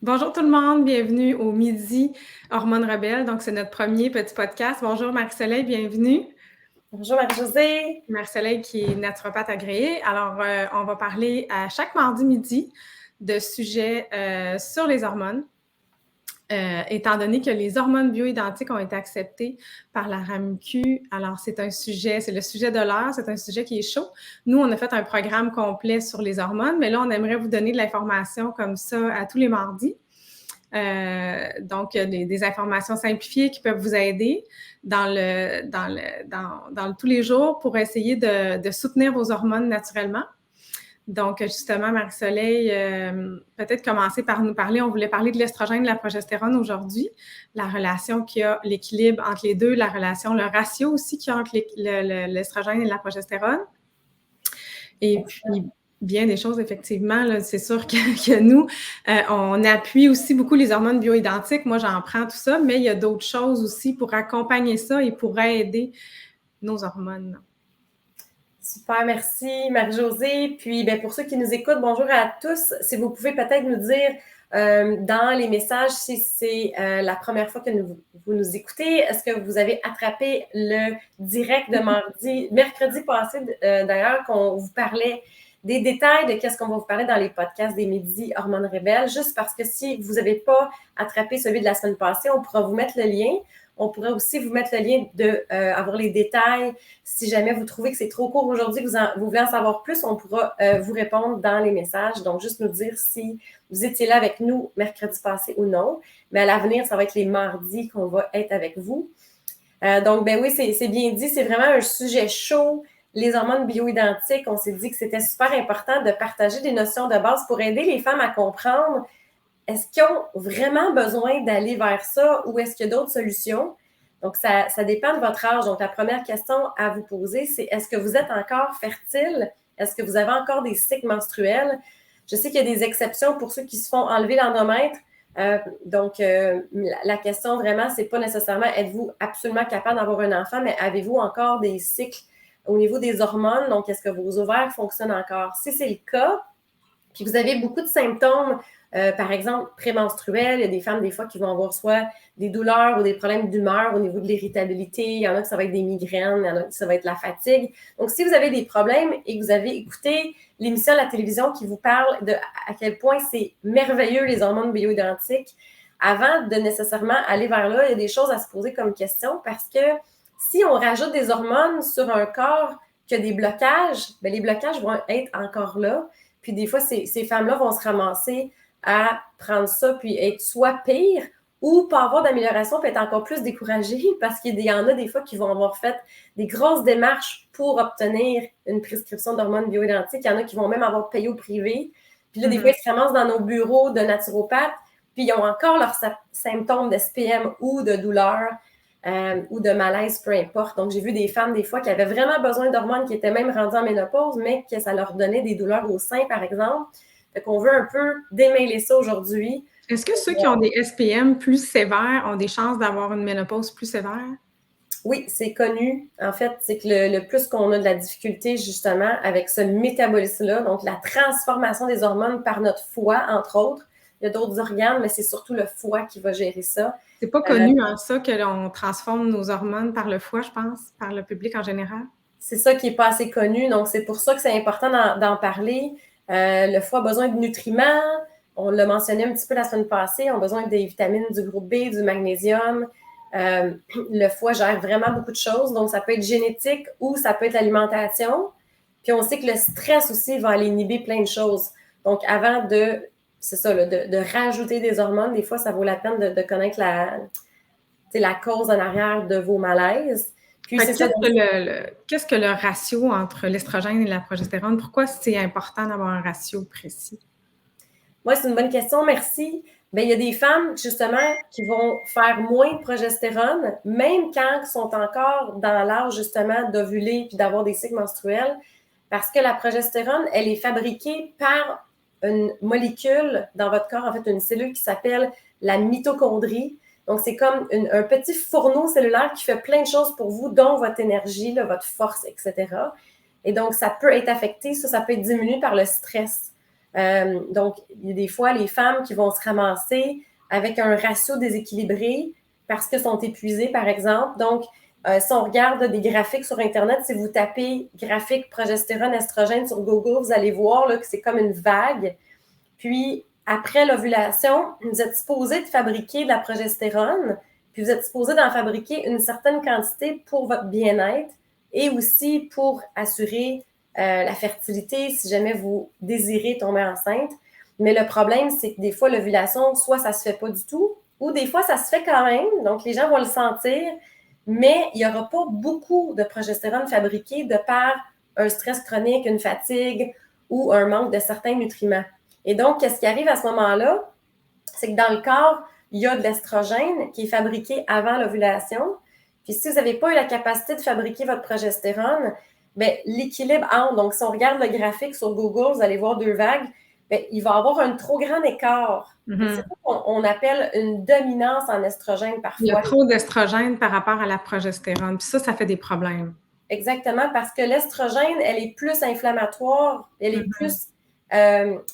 Bonjour tout le monde, bienvenue au Midi Hormones Rebelles. Donc, c'est notre premier petit podcast. Bonjour Marie-Soleil, bienvenue. Bonjour Marie-Josée. Marie-Soleil qui est naturopathe agréée. Alors, on va parler à chaque mardi midi de sujets sur les hormones. Étant donné que les hormones bioidentiques ont été acceptées par la RAMQ, alors c'est le sujet de l'heure, c'est un sujet qui est chaud. Nous, on a fait un programme complet sur les hormones, mais là, on aimerait vous donner de l'information comme ça à tous les mardis. Donc, des informations simplifiées qui peuvent vous aider dans tous les jours pour essayer de soutenir vos hormones naturellement. Donc, justement, Marie-Soleil, peut-être commencer par nous parler. On voulait parler de l'estrogène et de la progestérone aujourd'hui, la relation qu'il y a, l'équilibre entre les deux, le ratio aussi qu'il y a entre l'estrogène et la progestérone. Et puis, bien des choses, effectivement. Là, c'est sûr que nous, on appuie aussi beaucoup les hormones bioidentiques. Moi, j'en prends tout ça, mais il y a d'autres choses aussi pour accompagner ça et pour aider nos hormones. Super, merci Marie-Josée. Puis, pour ceux qui nous écoutent, bonjour à tous. Si vous pouvez peut-être nous dire dans les messages si c'est la première fois que vous nous écoutez, est-ce que vous avez attrapé le direct de mercredi passé d'ailleurs, qu'on vous parlait des détails de qu'est-ce qu'on va vous parler dans les podcasts des Midis Hormones Rebelles, juste parce que si vous n'avez pas attrapé celui de la semaine passée, on pourra vous mettre le lien. On pourrait aussi vous mettre le lien avoir les détails. Si jamais vous trouvez que c'est trop court aujourd'hui, vous voulez en savoir plus, on pourra vous répondre dans les messages. Donc, juste nous dire si vous étiez là avec nous mercredi passé ou non. Mais à l'avenir, ça va être les mardis qu'on va être avec vous. Donc, oui, c'est bien dit. C'est vraiment un sujet chaud. Les hormones bioidentiques, on s'est dit que c'était super important de partager des notions de base pour aider les femmes à comprendre est-ce qu'ils ont vraiment besoin d'aller vers ça ou est-ce qu'il y a d'autres solutions? Donc, ça dépend de votre âge. Donc, la première question à vous poser, c'est est-ce que vous êtes encore fertile? Est-ce que vous avez encore des cycles menstruels? Je sais qu'il y a des exceptions pour ceux qui se font enlever l'endomètre. La question vraiment, c'est pas nécessairement êtes-vous absolument capable d'avoir un enfant, mais avez-vous encore des cycles au niveau des hormones? Donc, est-ce que vos ovaires fonctionnent encore? Si c'est le cas, puis vous avez beaucoup de symptômes, par exemple, prémenstruels, il y a des femmes, des fois, qui vont avoir soit des douleurs ou des problèmes d'humeur au niveau de l'irritabilité. Il y en a que ça va être des migraines, il y en a que ça va être la fatigue. Donc, si vous avez des problèmes et que vous avez écouté l'émission à la télévision qui vous parle de à quel point c'est merveilleux les hormones bioidentiques, avant de nécessairement aller vers là, il y a des choses à se poser comme question parce que si on rajoute des hormones sur un corps qui a des blocages, les blocages vont être encore là. Puis des fois, ces femmes-là vont se ramasser à prendre ça puis être soit pire ou pas avoir d'amélioration puis être encore plus découragées parce qu'il y en a des fois qui vont avoir fait des grosses démarches pour obtenir une prescription d'hormones bioidentiques. Il y en a qui vont même avoir payé au privé. Puis là, des fois, ils se ramassent dans nos bureaux de naturopathes puis ils ont encore leurs symptômes d'SPM ou de douleur ou de malaise, peu importe. Donc, j'ai vu des femmes, des fois, qui avaient vraiment besoin d'hormones, qui étaient même rendues en ménopause, mais que ça leur donnait des douleurs au sein, par exemple. Fait qu'on veut un peu démêler ça aujourd'hui. Est-ce que ceux qui ont des SPM plus sévères ont des chances d'avoir une ménopause plus sévère? Oui, c'est connu. En fait, c'est que le plus qu'on a de la difficulté, justement, avec ce métabolisme-là, donc la transformation des hormones par notre foie, entre autres, il y a d'autres organes, mais c'est surtout le foie qui va gérer ça. C'est pas connu, ça, que l'on transforme nos hormones par le foie, je pense, par le public en général. C'est ça qui n'est pas assez connu. Donc, c'est pour ça que c'est important d'en parler. Le foie a besoin de nutriments. On l'a mentionné un petit peu la semaine passée. On a besoin des vitamines du groupe B, du magnésium. Le foie gère vraiment beaucoup de choses. Donc, ça peut être génétique ou ça peut être l'alimentation. Puis, on sait que le stress aussi va aller inhiber plein de choses. Donc, avant de rajouter des hormones, des fois, ça vaut la peine de connaître la cause en arrière de vos malaises. Puis, qu'est-ce que le ratio entre l'estrogène et la progestérone? Pourquoi c'est important d'avoir un ratio précis? Moi, c'est une bonne question, merci. Il y a des femmes, justement, qui vont faire moins de progestérone, même quand elles sont encore dans l'âge, justement, d'ovuler puis d'avoir des cycles menstruels, parce que la progestérone, elle est fabriquée par une molécule dans votre corps, en fait, une cellule qui s'appelle la mitochondrie. Donc, c'est comme un petit fourneau cellulaire qui fait plein de choses pour vous, dont votre énergie, votre force, etc. Et donc, ça peut être affecté, ça peut être diminué par le stress. Donc, il y a des fois les femmes qui vont se ramasser avec un ratio déséquilibré parce qu'elles sont épuisées, par exemple. Donc, si on regarde des graphiques sur Internet, si vous tapez graphique progestérone, estrogène sur Google, vous allez voir là, que c'est comme une vague. Puis, après l'ovulation, vous êtes supposé de fabriquer de la progestérone, puis vous êtes supposé d'en fabriquer une certaine quantité pour votre bien-être et aussi pour assurer la fertilité si jamais vous désirez tomber enceinte. Mais le problème, c'est que des fois, l'ovulation, soit ça se fait pas du tout, ou des fois, ça se fait quand même. Donc, les gens vont le sentir, mais il n'y aura pas beaucoup de progestérone fabriquée de par un stress chronique, une fatigue ou un manque de certains nutriments. Et donc, qu'est-ce qui arrive à ce moment-là? C'est que dans le corps, il y a de l'estrogène qui est fabriqué avant l'ovulation. Puis si vous n'avez pas eu la capacité de fabriquer votre progestérone, bien, l'équilibre entre, donc si on regarde le graphique sur Google, vous allez voir 2 vagues, bien, il va y avoir un trop grand écart. C'est ça qu'on appelle une dominance en estrogène parfois. Il y a trop d'estrogène par rapport à la progestérone. Puis ça fait des problèmes. Exactement, parce que l'estrogène, elle est plus inflammatoire, elle est plus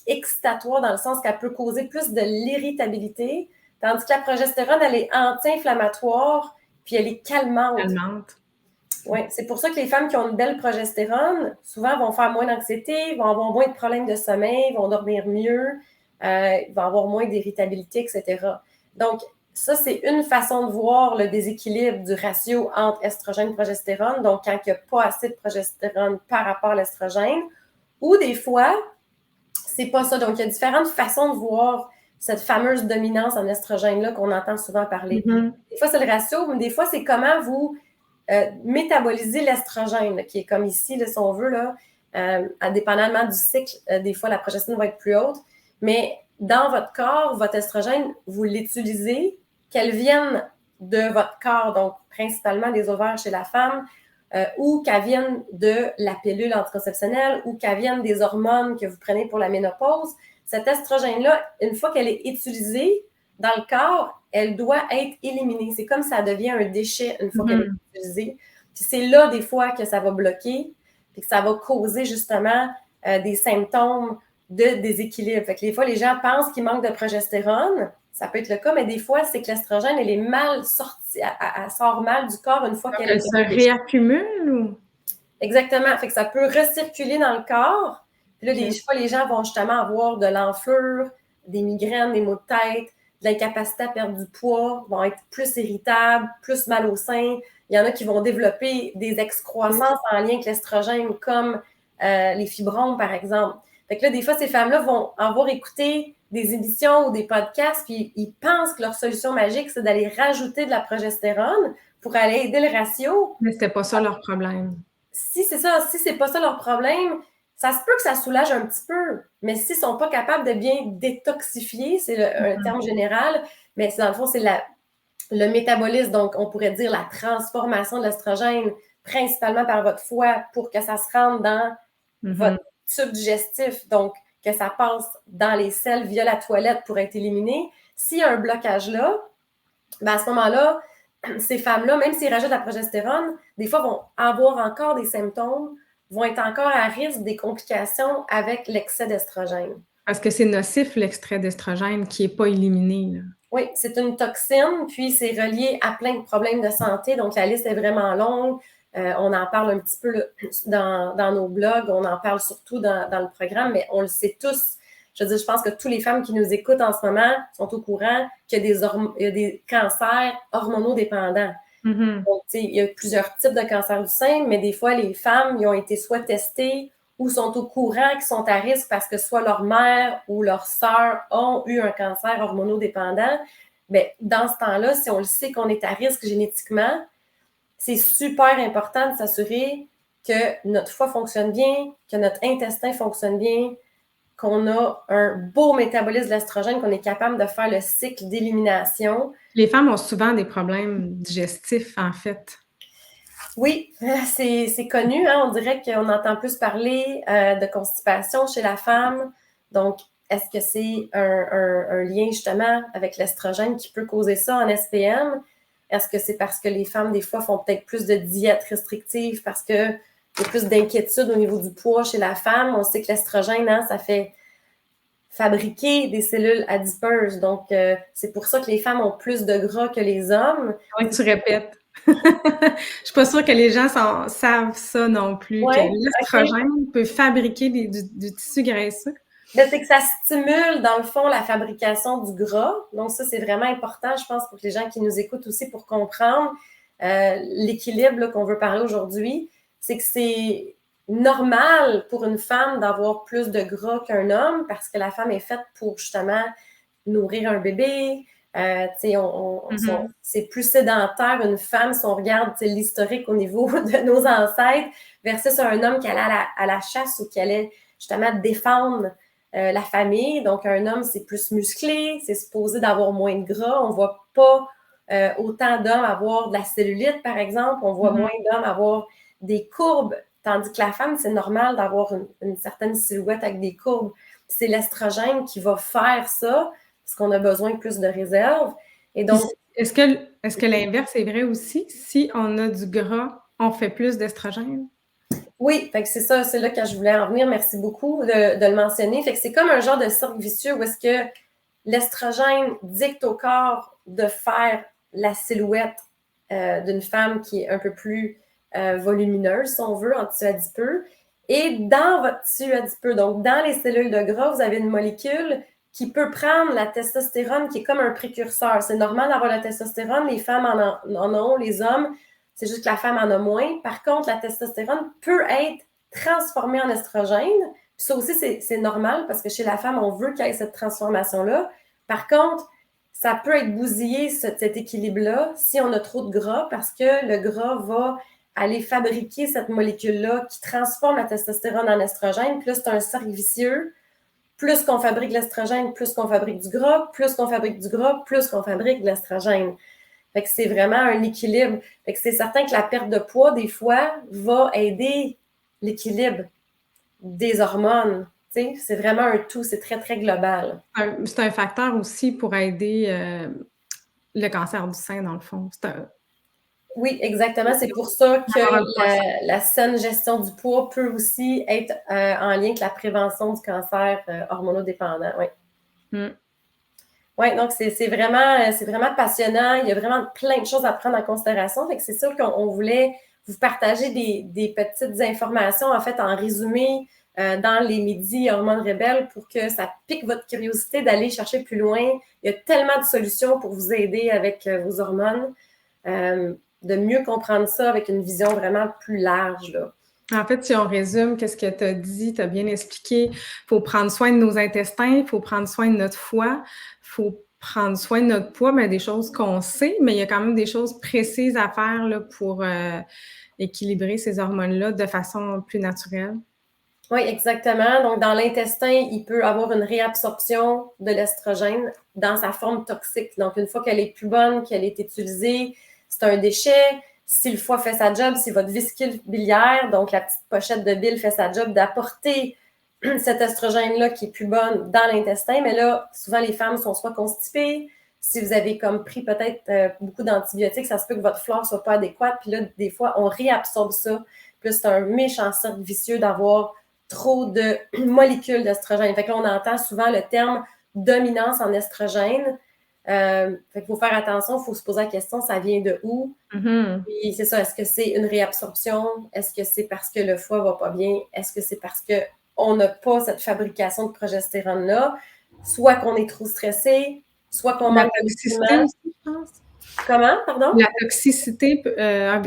excitatoire dans le sens qu'elle peut causer plus de l'irritabilité, tandis que la progestérone, elle est anti-inflammatoire, puis elle est calmante. Oui, c'est pour ça que les femmes qui ont une belle progestérone, souvent vont faire moins d'anxiété, vont avoir moins de problèmes de sommeil, vont dormir mieux, vont avoir moins d'irritabilité, etc. Donc, ça, c'est une façon de voir le déséquilibre du ratio entre estrogène et progestérone, donc quand il n'y a pas assez de progestérone par rapport à l'estrogène, ou des fois, c'est pas ça. Donc, il y a différentes façons de voir cette fameuse dominance en estrogène-là qu'on entend souvent parler. Des fois, c'est le ratio, mais des fois, c'est comment vous métabolisez l'estrogène, qui est comme ici, là, si on veut, là, indépendamment du cycle, des fois, la progestérone va être plus haute, mais dans votre corps, votre estrogène, vous l'utilisez, qu'elle vienne de votre corps, donc principalement des ovaires chez la femme, ou qu'elle vienne de la pilule anticonceptionnelle ou qu'elle vienne des hormones que vous prenez pour la ménopause, cet estrogène-là, une fois qu'elle est utilisée dans le corps, elle doit être éliminée. C'est comme ça devient un déchet une fois qu'elle est utilisée. Puis c'est là, des fois, que ça va bloquer puis que ça va causer justement des symptômes de déséquilibre. Fait que des fois, les gens pensent qu'il manque de progestérone. Ça peut être le cas, mais des fois, c'est que l'estrogène, elle est mal sortie, elle sort mal du corps une fois qu'elle est... Elle se réaccumule ou? Exactement. Fait que ça peut recirculer dans le corps. Puis là, des fois, les gens vont justement avoir de l'enflure, des migraines, des maux de tête, de l'incapacité à perdre du poids, vont être plus irritables, plus mal au sein. Il y en a qui vont développer des excroissances en lien avec l'estrogène, comme les fibromes, par exemple. Fait que là, des fois, ces femmes-là vont avoir écouté des émissions ou des podcasts, puis ils pensent que leur solution magique, c'est d'aller rajouter de la progestérone pour aller aider le ratio. Mais c'était pas ça leur problème. Si c'est ça, si c'est pas ça leur problème, ça se peut que ça soulage un petit peu, mais s'ils sont pas capables de bien détoxifier, c'est un terme général, mais dans le fond, c'est le métabolisme, donc on pourrait dire la transformation de l'estrogène, principalement par votre foie, pour que ça se rende dans votre tube digestif, donc que ça passe dans les selles via la toilette pour être éliminé. S'il y a un blocage là, ben à ce moment-là, ces femmes-là, même s'ils rajoutent la progestérone, des fois vont avoir encore des symptômes, vont être encore à risque des complications avec l'excès d'estrogène. Parce que c'est nocif, l'extrait d'estrogène, qui n'est pas éliminé. Là. Oui, c'est une toxine, puis c'est relié à plein de problèmes de santé. Donc, la liste est vraiment longue. On en parle un petit peu là, dans nos blogs, on en parle surtout dans le programme, mais on le sait tous. Je veux dire, je pense que toutes les femmes qui nous écoutent en ce moment sont au courant qu'il y a des cancers hormonodépendants. Donc, il y a plusieurs types de cancers du sein, mais des fois, les femmes, ils ont été soit testées ou sont au courant qu'ils sont à risque parce que soit leur mère ou leur sœur ont eu un cancer hormonodépendant. Bien, dans ce temps-là, si on le sait qu'on est à risque génétiquement, c'est super important de s'assurer que notre foie fonctionne bien, que notre intestin fonctionne bien, qu'on a un beau métabolisme d'estrogène, qu'on est capable de faire le cycle d'élimination. Les femmes ont souvent des problèmes digestifs, en fait. Oui, c'est connu. Hein? On dirait qu'on entend plus parler de constipation chez la femme. Donc, est-ce que c'est un lien justement avec l'estrogène qui peut causer ça en SPM? Est-ce que c'est parce que les femmes, des fois, font peut-être plus de diètes restrictives parce qu'il y a plus d'inquiétude au niveau du poids chez la femme? On sait que l'estrogène, hein, ça fait fabriquer des cellules adipeuses. Donc, c'est pour ça que les femmes ont plus de gras que les hommes. Ouais, tu répètes. Je suis pas sûre que les gens savent ça non plus, que l'estrogène peut fabriquer du tissu graisseux. Ben, c'est que ça stimule, dans le fond, la fabrication du gras. Donc, ça, c'est vraiment important, je pense, pour les gens qui nous écoutent aussi, pour comprendre l'équilibre qu'on veut parler aujourd'hui. C'est que c'est normal pour une femme d'avoir plus de gras qu'un homme parce que la femme est faite pour, justement, nourrir un bébé. C'est plus sédentaire une femme si on regarde l'historique au niveau de nos ancêtres versus un homme qui allait à la chasse ou qui allait justement défendre la famille. Donc, un homme, c'est plus musclé, c'est supposé d'avoir moins de gras. On ne voit pas autant d'hommes avoir de la cellulite, par exemple. On voit moins d'hommes avoir des courbes, tandis que la femme, c'est normal d'avoir une certaine silhouette avec des courbes. C'est l'estrogène qui va faire ça parce qu'on a besoin de plus de réserve. Et donc, est-ce que l'inverse est vrai aussi? Si on a du gras, on fait plus d'estrogène? Oui, fait que c'est ça, c'est là que je voulais en venir. Merci beaucoup de le mentionner. Fait que c'est comme un genre de cercle vicieux où est-ce que l'estrogène dicte au corps de faire la silhouette d'une femme qui est un peu plus volumineuse, si on veut, en tissu adipeux. Et dans votre tissu adipeux, donc dans les cellules de gras, vous avez une molécule qui peut prendre la testostérone, qui est comme un précurseur. C'est normal d'avoir la testostérone, les femmes en ont, les hommes, c'est juste que la femme en a moins. Par contre, la testostérone peut être transformée en estrogène. Puis ça aussi, c'est normal parce que chez la femme, on veut qu'il y ait cette transformation-là. Par contre, ça peut être bousillé, cet équilibre-là, si on a trop de gras parce que le gras va aller fabriquer cette molécule-là qui transforme la testostérone en estrogène. Puis là, c'est un cercle vicieux. Plus qu'on fabrique l'estrogène, plus qu'on fabrique du gras, plus qu'on fabrique du gras, plus qu'on fabrique de l'estrogène. Fait que c'est vraiment un équilibre. Fait que c'est certain que la perte de poids, des fois, va aider l'équilibre des hormones. T'sais, c'est vraiment un tout, c'est très, très global. C'est un facteur aussi pour aider le cancer du sein, dans le fond. Oui, exactement. C'est pour ça que la saine gestion du poids peut aussi être en lien avec la prévention du cancer hormonodépendant. Oui. Oui, donc c'est vraiment passionnant. Il y a vraiment plein de choses à prendre en considération. Fait que c'est sûr qu'on voulait vous partager des petites informations, en fait, en résumé dans les midis Hormones Rebelles pour que ça pique votre curiosité d'aller chercher plus loin. Il y a tellement de solutions pour vous aider avec vos hormones. De mieux comprendre ça avec une vision vraiment plus large, là. En fait, si on résume, qu'est-ce que tu as dit, tu as bien expliqué, il faut prendre soin de nos intestins, il faut prendre soin de notre foie, il faut prendre soin de notre poids, mais des choses qu'on sait, mais il y a quand même des choses précises à faire là, pour équilibrer ces hormones-là de façon plus naturelle. Oui, exactement. Donc, dans l'intestin, il peut avoir une réabsorption de l'estrogène dans sa forme toxique. Donc, une fois qu'elle est plus bonne, qu'elle est utilisée, c'est un déchet. Si le foie fait sa job, si votre vésicule biliaire, donc la petite pochette de bile fait sa job d'apporter cet estrogène-là qui est plus bonne dans l'intestin, mais là, souvent les femmes sont soit constipées, si vous avez comme pris peut-être beaucoup d'antibiotiques, ça se peut que votre flore soit pas adéquate, puis là, des fois, on réabsorbe ça. Puis là, c'est un méchant cercle vicieux d'avoir trop de molécules d'estrogène. Fait que là, on entend souvent le terme dominance en estrogène. Fait qu'il faut faire attention, il faut se poser la question, ça vient de où? Puis c'est ça, est-ce que c'est une réabsorption? Est-ce que c'est parce que le foie va pas bien? Est-ce que c'est parce qu'on n'a pas cette fabrication de progestérone-là? Soit qu'on est trop stressé, soit qu'on manque de nutriments. Aussi, je pense. Comment, pardon? La toxicité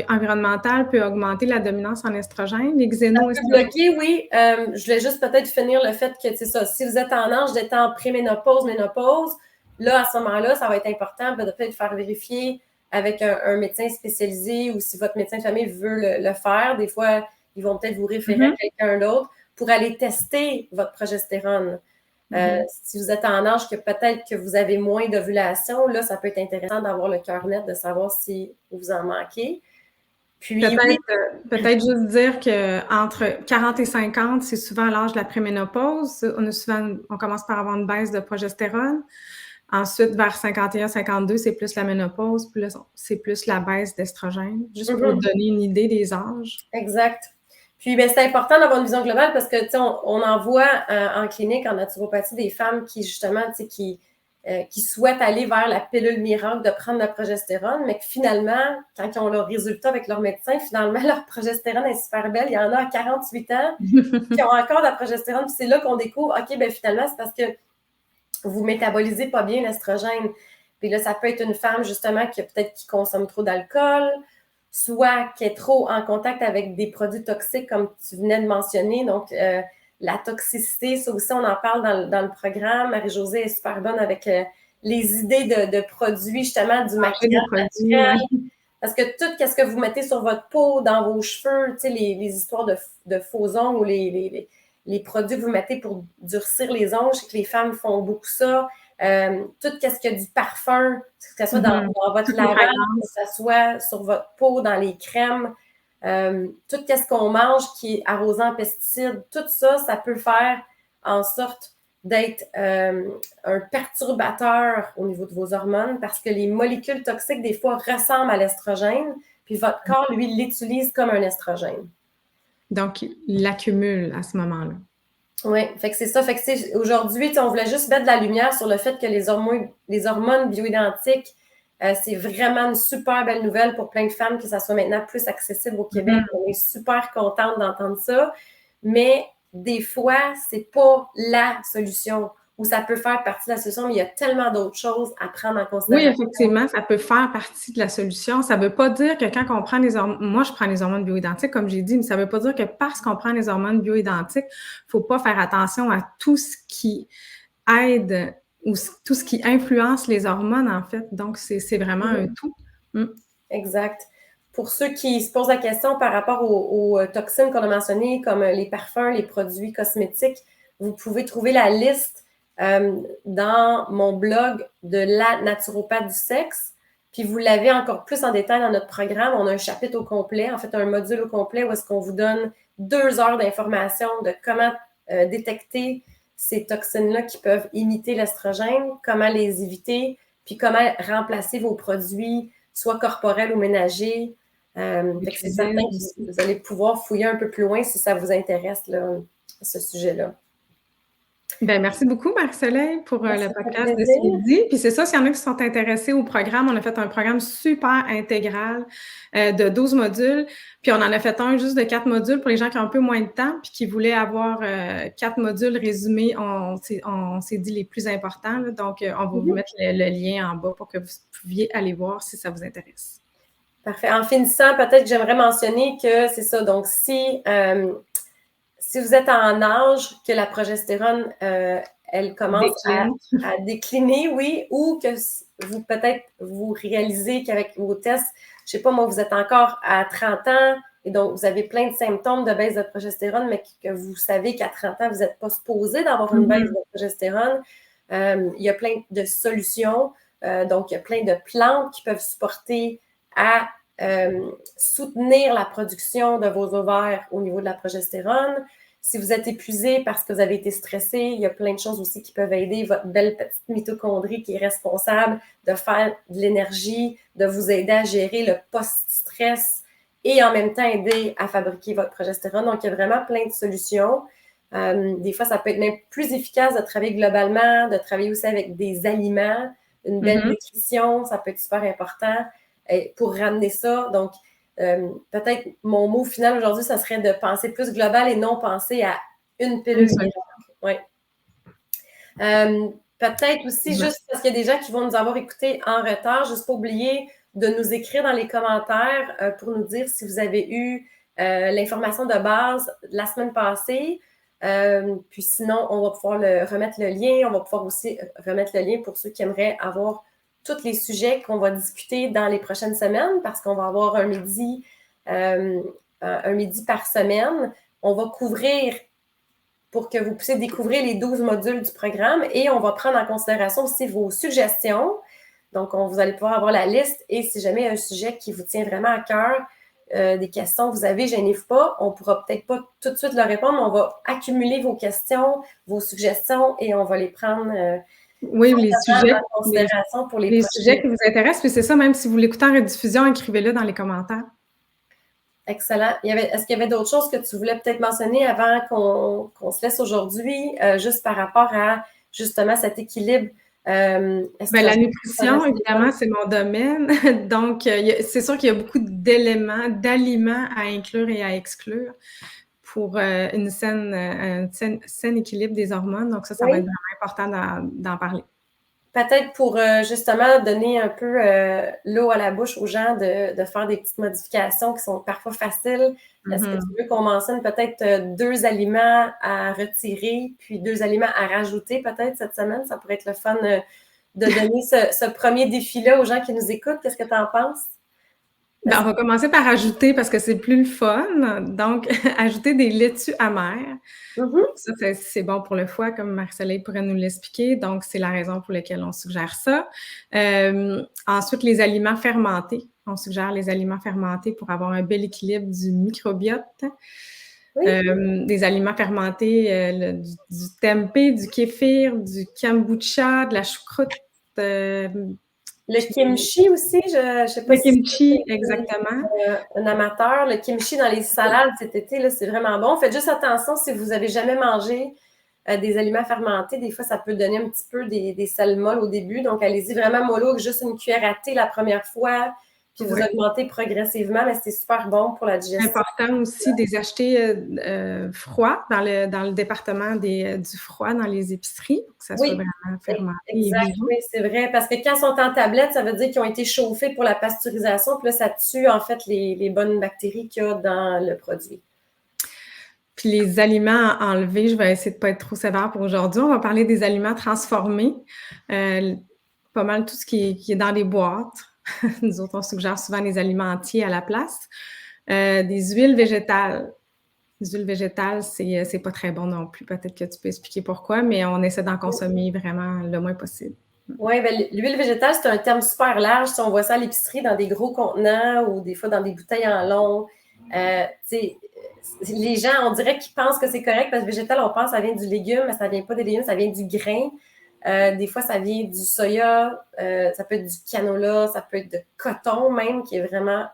environnementale peut augmenter la dominance en estrogène, les xénoestrogènes. Ça peut bloquer, oui. Je voulais juste peut-être finir le fait que, c'est ça, si vous êtes en âge d'être en préménopause, ménopause, là, à ce moment-là, ça va être important de peut-être faire vérifier avec un médecin spécialisé ou si votre médecin de famille veut le faire. Des fois, ils vont peut-être vous référer à quelqu'un d'autre pour aller tester votre progestérone. Si vous êtes en âge que peut-être que vous avez moins d'ovulation, là, ça peut être intéressant d'avoir le cœur net, de savoir si vous en manquez. Puis, peut-être juste dire qu'entre 40 et 50, c'est souvent l'âge de la préménopause. On commence par avoir une baisse de progestérone. Ensuite, vers 51-52, c'est plus la ménopause. Puis là, c'est plus la baisse d'estrogène, juste pour vous donner une idée des âges. Exact. Puis, ben, c'est important d'avoir une vision globale parce que, tu sais, on en voit en clinique, en naturopathie, des femmes qui, justement, tu sais, qui souhaitent aller vers la pilule miracle de prendre la progestérone, mais que finalement, quand ils ont leur résultat avec leur médecin, finalement, leur progestérone est super belle. Il y en a à 48 ans qui ont encore de la progestérone. Puis c'est là qu'on découvre, OK, ben finalement, c'est parce que vous métabolisez pas bien l'estrogène. Puis là, ça peut être une femme, justement, qui peut-être qui consomme trop d'alcool, soit qui est trop en contact avec des produits toxiques, comme tu venais de mentionner. Donc, la toxicité, ça aussi, on en parle dans le programme. Marie-Josée est super bonne avec les idées de produits, justement, du maquillage naturel. Parce que tout ce que vous mettez sur votre peau, dans vos cheveux, tu sais, les histoires de faux ongles ou les produits que vous mettez pour durcir les ongles, je sais que les femmes font beaucoup ça. Tout ce qu'il y a du parfum, que ce soit dans votre lavage, que ce soit sur votre peau, dans les crèmes, tout ce qu'on mange qui est arrosé en pesticides, tout ça, ça peut faire en sorte d'être un perturbateur au niveau de vos hormones parce que les molécules toxiques, des fois, ressemblent à l'estrogène, puis votre corps, lui, l'utilise comme un estrogène. Donc, il l'accumule à ce moment-là. Oui, fait que c'est ça. Fait que aujourd'hui, on voulait juste mettre de la lumière sur le fait que les hormones bioidentiques, c'est vraiment une super belle nouvelle pour plein de femmes que ça soit maintenant plus accessible au Québec. On est super contente d'entendre ça. Mais des fois, c'est pas la solution ou ça peut faire partie de la solution, mais il y a tellement d'autres choses à prendre en considération. Oui, effectivement, ça peut faire partie de la solution. Ça ne veut pas dire que quand on prend les hormones, moi je prends les hormones bioidentiques, comme j'ai dit, mais ça ne veut pas dire que parce qu'on prend les hormones bioidentiques, il ne faut pas faire attention à tout ce qui aide ou tout ce qui influence les hormones, en fait. Donc, c'est vraiment un tout. Exact. Pour ceux qui se posent la question par rapport aux toxines qu'on a mentionnées, comme les parfums, les produits cosmétiques, vous pouvez trouver la liste dans mon blog de la naturopathe du sexe. Puis vous l'avez encore plus en détail dans notre programme. On a un chapitre au complet, en fait un module au complet où est-ce qu'on vous donne 2 heures d'informations de comment détecter ces toxines-là qui peuvent imiter l'estrogène, comment les éviter, puis comment remplacer vos produits, soit corporels ou ménagers. C'est certain que vous allez pouvoir fouiller un peu plus loin si ça vous intéresse, là, ce sujet-là. Ben, merci beaucoup, Marie-Soleil, pour le podcast de ce midi. Puis c'est ça, s'il y en a qui sont intéressés au programme, on a fait un programme super intégral de 12 modules. Puis on en a fait un juste de 4 modules pour les gens qui ont un peu moins de temps puis qui voulaient avoir 4 modules résumés. On s'est dit les plus importants. Là. Donc, on va vous mettre le lien en bas pour que vous pouviez aller voir si ça vous intéresse. Parfait. En finissant, peut-être que j'aimerais mentionner que c'est ça. Donc, si vous êtes en âge que la progestérone, elle commence à décliner, oui, ou que vous réalisez qu'avec vos tests, je ne sais pas, moi, vous êtes encore à 30 ans et donc vous avez plein de symptômes de baisse de progestérone, mais que vous savez qu'à 30 ans, vous n'êtes pas supposé d'avoir une baisse de progestérone. Il y a plein de solutions. Donc, il y a plein de plantes qui peuvent supporter à soutenir la production de vos ovaires au niveau de la progestérone. Si vous êtes épuisé parce que vous avez été stressé, il y a plein de choses aussi qui peuvent aider votre belle petite mitochondrie qui est responsable de faire de l'énergie, de vous aider à gérer le post-stress et en même temps aider à fabriquer votre progestérone. Donc, il y a vraiment plein de solutions. Des fois, ça peut être même plus efficace de travailler globalement, de travailler aussi avec des aliments, une belle nutrition, ça peut être super important pour ramener ça. Donc, peut-être mon mot final aujourd'hui, ça serait de penser plus global et non penser à une pilule miracle. Ouais. Peut-être aussi, juste parce qu'il y a des gens qui vont nous avoir écoutés en retard, juste pas oublier de nous écrire dans les commentaires pour nous dire si vous avez eu l'information de base la semaine passée. Puis sinon, on va pouvoir remettre le lien. On va pouvoir aussi remettre le lien pour ceux qui aimeraient avoir tous les sujets qu'on va discuter dans les prochaines semaines parce qu'on va avoir un midi par semaine. On va couvrir pour que vous puissiez découvrir les 12 modules du programme et on va prendre en considération aussi vos suggestions. Donc, vous allez pouvoir avoir la liste et si jamais il y a un sujet qui vous tient vraiment à cœur, des questions que vous avez, gênez-vous pas. On ne pourra peut-être pas tout de suite leur répondre, mais on va accumuler vos questions, vos suggestions et on va les prendre oui, les sujets, en considération pour les sujets qui vous intéressent. Puis c'est ça, même si vous l'écoutez en rediffusion, écrivez-le dans les commentaires. Excellent. Est-ce qu'il y avait d'autres choses que tu voulais peut-être mentionner avant qu'on se laisse aujourd'hui, juste par rapport à justement cet équilibre? La nutrition, évidemment, c'est mon domaine. Donc, c'est sûr qu'il y a beaucoup d'éléments, d'aliments à inclure et à exclure pour un sain équilibre des hormones. Donc, ça va être vraiment important d'en parler. Peut-être pour justement donner un peu l'eau à la bouche aux gens de faire des petites modifications qui sont parfois faciles. Est-ce que tu veux qu'on mentionne peut-être 2 aliments à retirer, puis 2 aliments à rajouter peut-être cette semaine? Ça pourrait être le fun de donner ce premier défi-là aux gens qui nous écoutent. Qu'est-ce que tu en penses? On va commencer par ajouter parce que c'est plus le fun. Donc, ajouter des laitues amères. Ça, c'est bon pour le foie, comme Marie-Soleil pourrait nous l'expliquer. Donc, c'est la raison pour laquelle on suggère ça. Ensuite, les aliments fermentés. On suggère les aliments fermentés pour avoir un bel équilibre du microbiote. Des aliments fermentés, du tempeh, du kéfir, du kombucha, de la choucroute. Le kimchi aussi, je ne sais pas si kimchi, exactement. Un amateur. Le kimchi dans les salades cet été, là, c'est vraiment bon. Faites juste attention si vous n'avez jamais mangé des aliments fermentés. Des fois, ça peut donner un petit peu des sels molles au début. Donc, allez-y vraiment mollo avec juste une cuillère à thé la première fois. Puis vous augmentez progressivement, mais c'est super bon pour la digestion. C'est important aussi de les acheter froids dans le département du froid dans les épiceries, pour que ça soit vraiment fermenté. Exact, oui, c'est vrai. Parce que quand ils sont en tablette, ça veut dire qu'ils ont été chauffés pour la pasteurisation. Puis là, ça tue en fait les bonnes bactéries qu'il y a dans le produit. Puis les aliments enlevés, je vais essayer de ne pas être trop sévère pour aujourd'hui. On va parler des aliments transformés. Pas mal tout ce qui est dans les boîtes. Nous autres, on suggère souvent les aliments entiers à la place. Des huiles végétales. Les huiles végétales, c'est pas très bon non plus. Peut-être que tu peux expliquer pourquoi, mais on essaie d'en consommer vraiment le moins possible. Oui, l'huile végétale, c'est un terme super large. Si on voit ça à l'épicerie dans des gros contenants ou des fois dans des bouteilles en long, les gens, on dirait qu'ils pensent que c'est correct parce que végétal, on pense que ça vient du légume, mais ça vient pas des légumes, ça vient du grain. Des fois, ça vient du soya, ça peut être du canola, ça peut être de coton même, qui est vraiment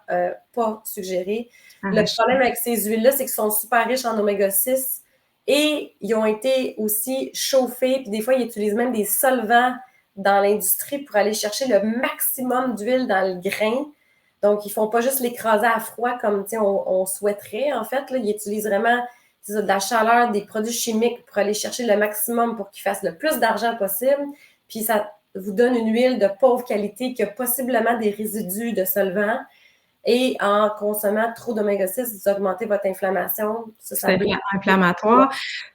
pas suggéré. Le problème avec ces huiles-là, c'est qu'ils sont super riches en oméga 6 et ils ont été aussi chauffés, puis des fois, ils utilisent même des solvants dans l'industrie pour aller chercher le maximum d'huile dans le grain. Donc, ils ne font pas juste l'écraser à froid comme on souhaiterait, en fait. Là, ils utilisent vraiment de la chaleur, des produits chimiques pour aller chercher le maximum pour qu'ils fassent le plus d'argent possible. Puis, ça vous donne une huile de pauvre qualité qui a possiblement des résidus de solvants. Et en consommant trop d'oméga 6, vous augmentez votre inflammation. C'est inflammatoire.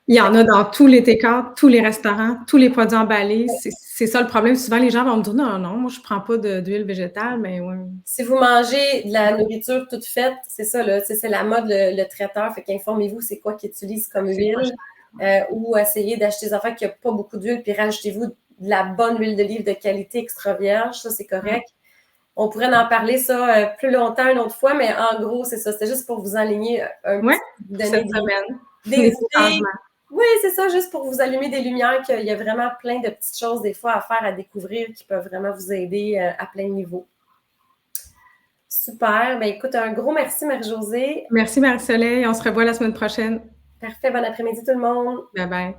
Il y en a dans tous les take-out, tous les restaurants, tous les produits emballés. C'est ça le problème. Souvent, les gens vont me dire non, moi, je ne prends pas d'huile végétale, mais ouais. Si vous mangez de la nourriture toute faite, c'est ça, là, c'est la mode, le traiteur. Fait qu'informez-vous, c'est quoi qu'ils utilisent comme huile. Ou essayez d'acheter des affaires qui n'ont pas beaucoup d'huile, puis rajoutez-vous de la bonne huile d'olive de qualité extra vierge. Ça, c'est correct. On pourrait en parler ça plus longtemps une autre fois, mais en gros, c'est ça. C'était juste pour vous aligner un petit peu, donner des idées. Oui, c'est ça, juste pour vous allumer des lumières, qu'il y a vraiment plein de petites choses des fois à faire, à découvrir qui peuvent vraiment vous aider à plein de niveaux. Super. Ben, écoute, un gros merci, Marie-Josée. Merci, Marie-Soleil. On se revoit la semaine prochaine. Parfait. Bon après-midi, tout le monde. Bye-bye.